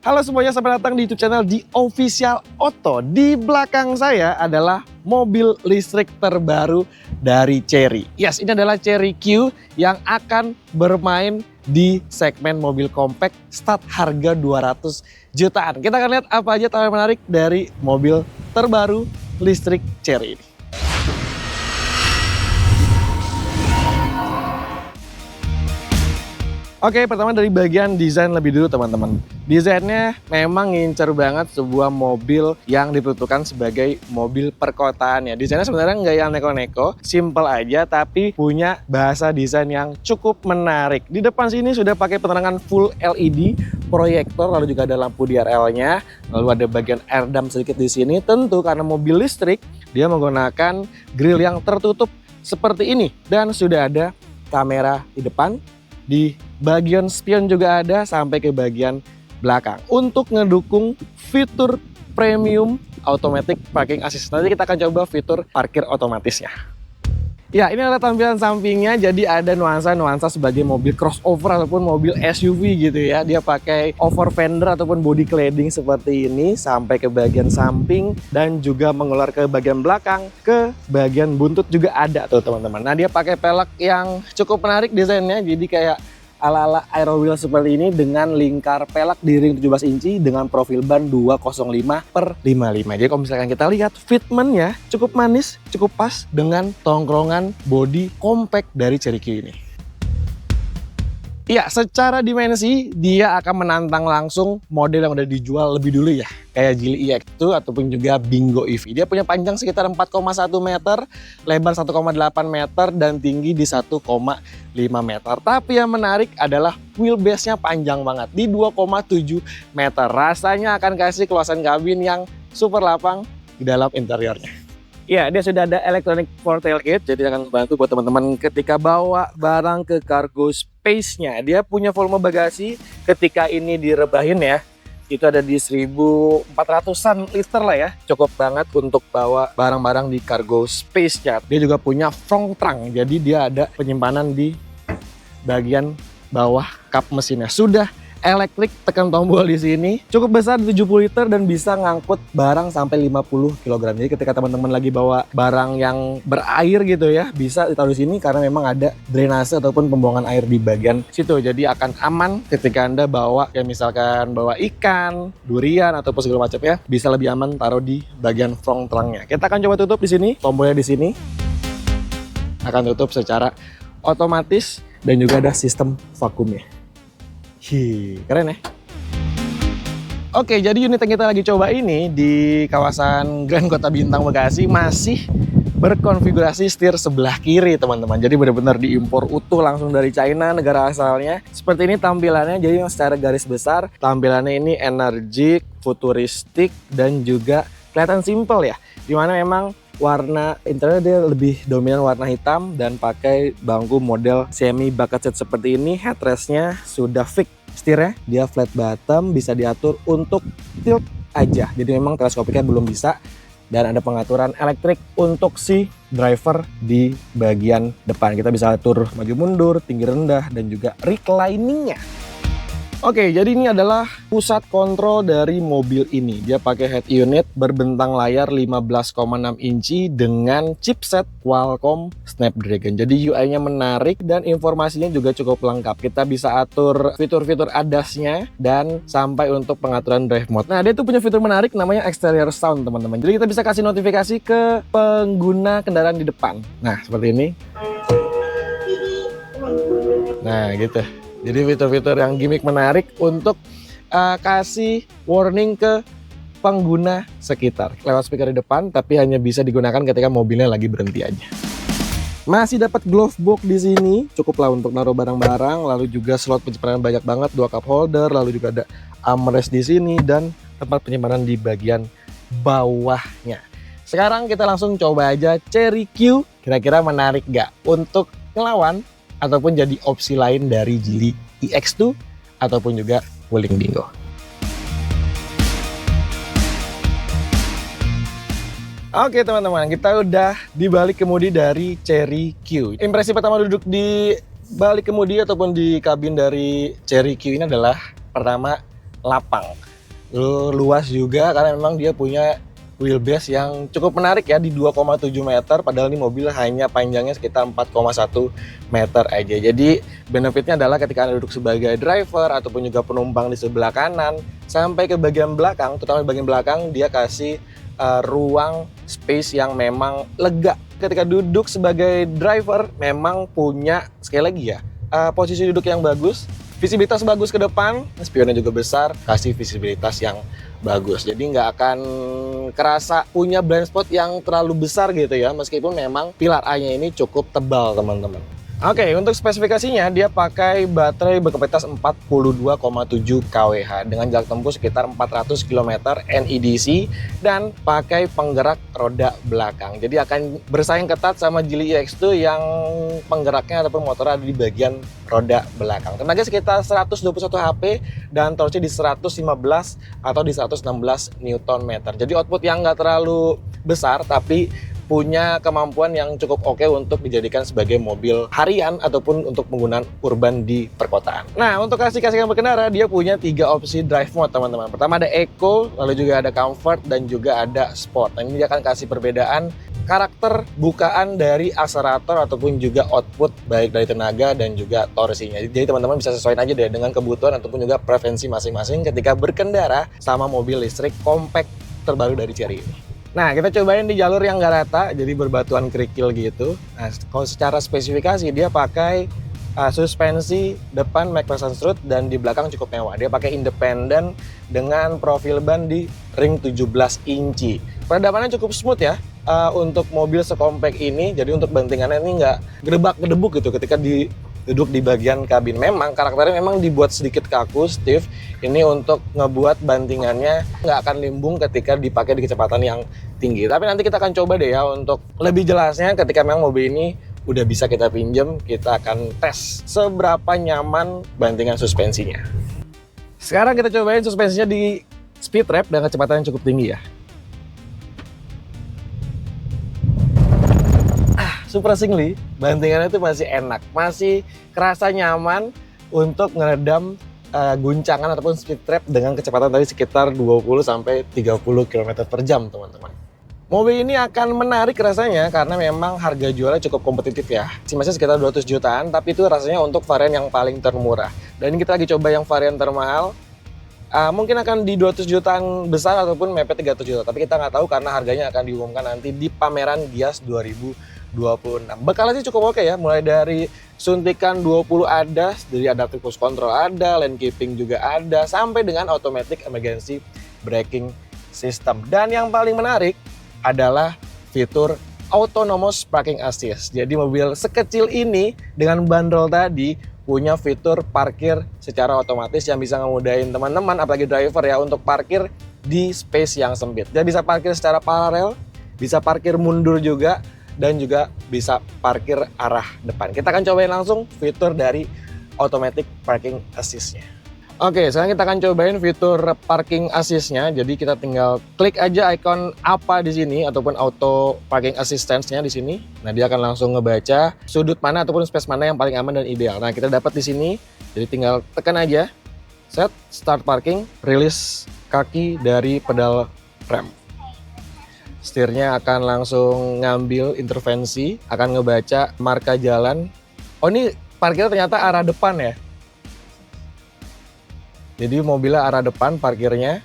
Halo semuanya, selamat datang di YouTube channel The Official Auto. Di belakang saya adalah mobil listrik terbaru dari Chery. Yes, ini adalah Chery Q yang akan bermain di segmen mobil compact start harga 200 jutaan. Kita akan lihat apa aja tawaran menarik dari mobil terbaru listrik Chery ini. Oke, pertama dari bagian desain lebih dulu teman-teman. Desainnya memang ngincer banget sebuah mobil yang diperuntukkan sebagai mobil perkotaan ya. Desainnya sebenarnya nggak yang neko-neko, simple aja tapi punya bahasa desain yang cukup menarik. Di depan sini sudah pakai penerangan full LED, proyektor, lalu juga ada lampu DRL-nya, lalu ada bagian airdam sedikit di sini. Tentu karena mobil listrik, dia menggunakan grill yang tertutup seperti ini dan sudah ada kamera di depan. Di bagian spion juga ada sampai ke bagian belakang untuk ngedukung fitur premium automatic parking assist. Nanti kita akan coba fitur parkir otomatisnya. Ya, ini adalah tampilan sampingnya, jadi ada nuansa-nuansa sebagai mobil crossover ataupun mobil SUV gitu ya. Dia pakai over fender ataupun body cladding seperti ini sampai ke bagian samping dan juga mengular ke bagian belakang, ke bagian buntut juga ada tuh teman-teman. Nah, dia pakai pelek yang cukup menarik desainnya, jadi kayak ala-ala Aero Wheel seperti ini dengan lingkar pelek di ring 17 inci dengan profil ban 205/55. Jadi kalau misalkan kita lihat fitmentnya cukup manis, cukup pas dengan tongkrongan body compact dari Chery Q ini. Iya, secara dimensi dia akan menantang langsung model yang udah dijual lebih dulu ya. Kayak Geely EX2 ataupun juga Bingo EV. Dia punya panjang sekitar 4,1 meter, lebar 1,8 meter, dan tinggi di 1,5 meter. Tapi yang menarik adalah wheelbase-nya panjang banget di 2,7 meter. Rasanya akan kasih keluasan kabin yang super lapang di dalam interiornya. Ya, dia sudah ada electronic for tailgate, jadi akan membantu buat teman-teman ketika bawa barang ke cargo space-nya. Dia punya volume bagasi ketika ini direbahin ya, itu ada di 1400-an liter lah ya. Cukup banget untuk bawa barang-barang di cargo space-nya. Dia juga punya front trunk, jadi dia ada penyimpanan di bagian bawah kap mesinnya. Sudah elektrik, tekan tombol di sini. Cukup besar, 70 liter dan bisa ngangkut barang sampai 50 kg. Jadi ketika teman-teman lagi bawa barang yang berair gitu ya, bisa ditaruh di sini karena memang ada drainase ataupun pembuangan air di bagian situ. Jadi akan aman ketika Anda bawa, kayak misalkan bawa ikan, durian ataupun segala macam ya, bisa lebih aman taruh di bagian front trunknya. Kita akan coba tutup di sini, tombolnya di sini. Akan tutup secara otomatis dan juga ada sistem vakumnya. Keren ya. Oke, jadi unit yang kita lagi coba ini di kawasan Grand Kota Bintang Bekasi masih berkonfigurasi setir sebelah kiri teman-teman. Jadi benar-benar diimpor utuh langsung dari China, negara asalnya. Seperti ini tampilannya, jadi secara garis besar tampilannya ini energik, futuristik, dan juga kelihatan simple ya. Dimana memang warna interior dia lebih dominan warna hitam dan pakai bangku model semi bucket seat seperti ini. Headrestnya sudah fix, setirnya dia flat bottom, bisa diatur untuk tilt aja, jadi memang teleskopiknya belum bisa. Dan ada pengaturan elektrik untuk si driver di bagian depan. Kita bisa atur maju mundur, tinggi rendah, dan juga recliningnya. Oke, jadi ini adalah pusat kontrol dari mobil ini. Dia pakai head unit berbentang layar 15,6 inci dengan chipset Qualcomm Snapdragon. Jadi UI-nya menarik dan informasinya juga cukup lengkap. Kita bisa atur fitur-fitur ADAS-nya dan sampai untuk pengaturan drive mode. Nah, dia tuh punya fitur menarik namanya exterior sound, teman-teman. Jadi kita bisa kasih notifikasi ke pengguna kendaraan di depan. Nah, seperti ini. Nah, gitu. Jadi fitur-fitur yang gimmick menarik untuk kasih warning ke pengguna sekitar lewat speaker di depan, tapi hanya bisa digunakan ketika mobilnya lagi berhenti aja. Masih dapat glove box di sini, cukup lah untuk naruh barang-barang, lalu juga slot penyimpanan banyak banget, 2 cup holder, lalu juga ada armrest di sini dan tempat penyimpanan di bagian bawahnya. Sekarang kita langsung coba aja Chery Q, kira-kira menarik nggak untuk ngelawan ataupun jadi opsi lain dari Geely EX2 ataupun juga Wuling Dingo. Oke teman-teman, kita udah di balik kemudi dari Chery Q. Impresi pertama duduk di balik kemudi ataupun di kabin dari Chery Q ini adalah pertama lapang. luas juga karena memang dia punya wheelbase yang cukup menarik ya di 2,7 meter, padahal ini mobil hanya panjangnya sekitar 4,1 meter aja. Jadi benefitnya adalah ketika Anda duduk sebagai driver ataupun juga penumpang di sebelah kanan sampai ke bagian belakang, terutama di bagian belakang dia kasih ruang space yang memang lega. Ketika duduk sebagai driver memang punya, sekali lagi ya, posisi duduk yang bagus, visibilitas bagus ke depan, spionnya juga besar, kasih visibilitas yang bagus. Jadi nggak akan kerasa punya blind spot yang terlalu besar gitu ya, meskipun memang pilar A-nya ini cukup tebal teman-teman. Oke, untuk spesifikasinya dia pakai baterai berkapasitas 42,7 kWh dengan jarak tempuh sekitar 400 km NEDC dan pakai penggerak roda belakang. Jadi akan bersaing ketat sama Geely EX2 yang penggeraknya ataupun motornya ada di bagian roda belakang. Tenaga sekitar 121 HP dan torsinya di 115 atau di 116 Nm. Jadi output yang nggak terlalu besar tapi punya kemampuan yang cukup oke untuk dijadikan sebagai mobil harian ataupun untuk penggunaan urban di perkotaan. Nah, untuk kasih-kasih yang berkendara, dia punya 3 opsi drive mode teman-teman. Pertama ada Eco, lalu juga ada Comfort, dan juga ada Sport. Nah, ini dia akan kasih perbedaan karakter bukaan dari akselerator ataupun juga output baik dari tenaga dan juga torsinya. Jadi teman-teman bisa sesuaikan aja deh dengan kebutuhan ataupun juga preferensi masing-masing ketika berkendara sama mobil listrik compact terbaru dari Chery ini. Nah, kita cobain di jalur yang nggak rata, jadi berbatuan kerikil gitu. Nah, kalau secara spesifikasi dia pakai suspensi depan McPherson Strut dan di belakang cukup mewah. Dia pakai independen dengan profil ban di ring 17 inci. Peredamannya cukup smooth ya untuk mobil sekompak ini. Jadi untuk bantingannya ini nggak gedebak-gedebuk gitu ketika duduk di bagian kabin. Memang karakternya memang dibuat sedikit kaku, stiff. Ini untuk ngebuat bantingannya nggak akan limbung ketika dipakai di kecepatan yang tinggi. Tapi nanti kita akan coba deh ya untuk lebih jelasnya ketika memang mobil ini udah bisa kita pinjem, kita akan tes seberapa nyaman bantingan suspensinya. Sekarang kita cobain suspensinya di speed trap dengan kecepatan yang cukup tinggi ya. Surprisingly, bantingannya itu masih enak, masih kerasa nyaman untuk ngeredam guncangan ataupun speed trap dengan kecepatan tadi sekitar 20 sampai 30 km per jam, teman-teman. Mobil ini akan menarik rasanya karena memang harga jualnya cukup kompetitif ya. Masih sekitar 200 jutaan, tapi itu rasanya untuk varian yang paling termurah. Dan ini kita lagi coba yang varian termahal. Mungkin akan di 200 jutaan besar ataupun mepet 300 juta, tapi kita nggak tahu karena harganya akan diumumkan nanti di pameran Gias 2026. Bekalnya sih cukup oke ya, mulai dari suntikan 20 ada, dari adaptive cruise control ada, lane keeping juga ada, sampai dengan automatic emergency braking system. Dan yang paling menarik adalah fitur autonomous parking assist. Jadi mobil sekecil ini dengan bandrol tadi punya fitur parkir secara otomatis yang bisa ngemudahin teman-teman apalagi driver ya untuk parkir di space yang sempit. Dia bisa parkir secara paralel, bisa parkir mundur juga, dan juga bisa parkir arah depan. Kita akan cobain langsung fitur dari automatic parking assist-nya. Oke, sekarang kita akan cobain fitur parking assist-nya. Jadi kita tinggal klik aja icon apa di sini ataupun auto parking assistance-nya di sini. Nah, dia akan langsung ngebaca sudut mana ataupun space mana yang paling aman dan ideal. Nah, kita dapat di sini. Jadi tinggal tekan aja set start parking, rilis kaki dari pedal rem. Setirnya akan langsung ngambil intervensi, akan ngebaca marka jalan. Oh, ini parkirnya ternyata arah depan ya. Jadi mobilnya arah depan parkirnya.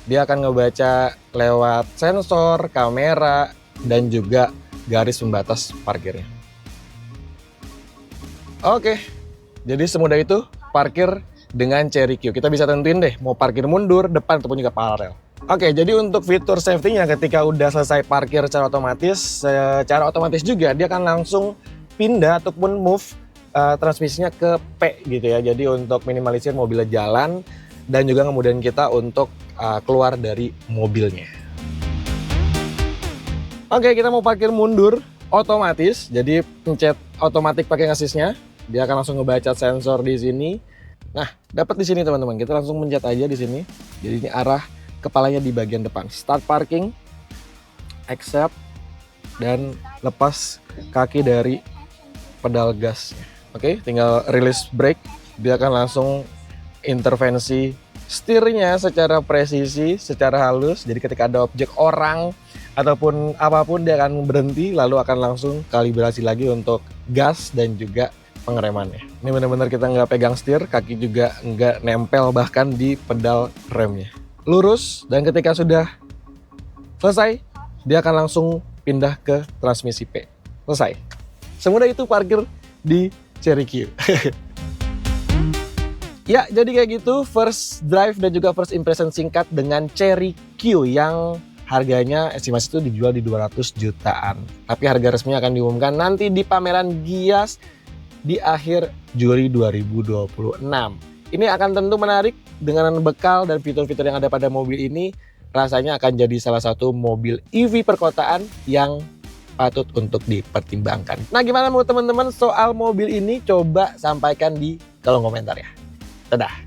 Dia akan ngebaca lewat sensor, kamera, dan juga garis pembatas parkirnya. Oke, jadi semudah itu parkir dengan Chery Q. Kita bisa tentuin deh mau parkir mundur, depan, ataupun juga paralel. Oke, jadi untuk fitur safety-nya ketika udah selesai parkir secara otomatis juga dia akan langsung pindah ataupun move transmisinya ke P gitu ya. Jadi untuk minimalisir mobilnya jalan dan juga kemudian kita untuk keluar dari mobilnya. Oke, kita mau parkir mundur otomatis. Jadi pencet automatic parking assist-nya, dia akan langsung ngebaca sensor di sini. Nah, dapat di sini teman-teman. Kita langsung pencet aja di sini. Jadi ini arah kepalanya di bagian depan. Start parking, accept, dan lepas kaki dari pedal gasnya. Oke, tinggal release brake, dia akan langsung intervensi Setirnya secara presisi, secara halus, jadi ketika ada objek orang ataupun apapun dia akan berhenti lalu akan langsung kalibrasi lagi untuk gas dan juga pengeremannya. Ini benar-benar kita nggak pegang setir, kaki juga nggak nempel bahkan di pedal remnya. Lurus, dan ketika sudah selesai, dia akan langsung pindah ke transmisi P. Selesai. Semudah itu parkir di Chery Q. Ya, jadi kayak gitu first drive dan juga first impression singkat dengan Chery Q yang harganya estimasi itu dijual di 200 jutaan. Tapi harga resminya akan diumumkan nanti di pameran Gias di akhir Juli 2026. Ini akan tentu menarik dengan bekal dan fitur-fitur yang ada pada mobil ini. Rasanya akan jadi salah satu mobil EV perkotaan yang patut untuk dipertimbangkan. Nah, gimana menurut teman-teman soal mobil ini? Coba sampaikan di kolom komentar ya. Dadah.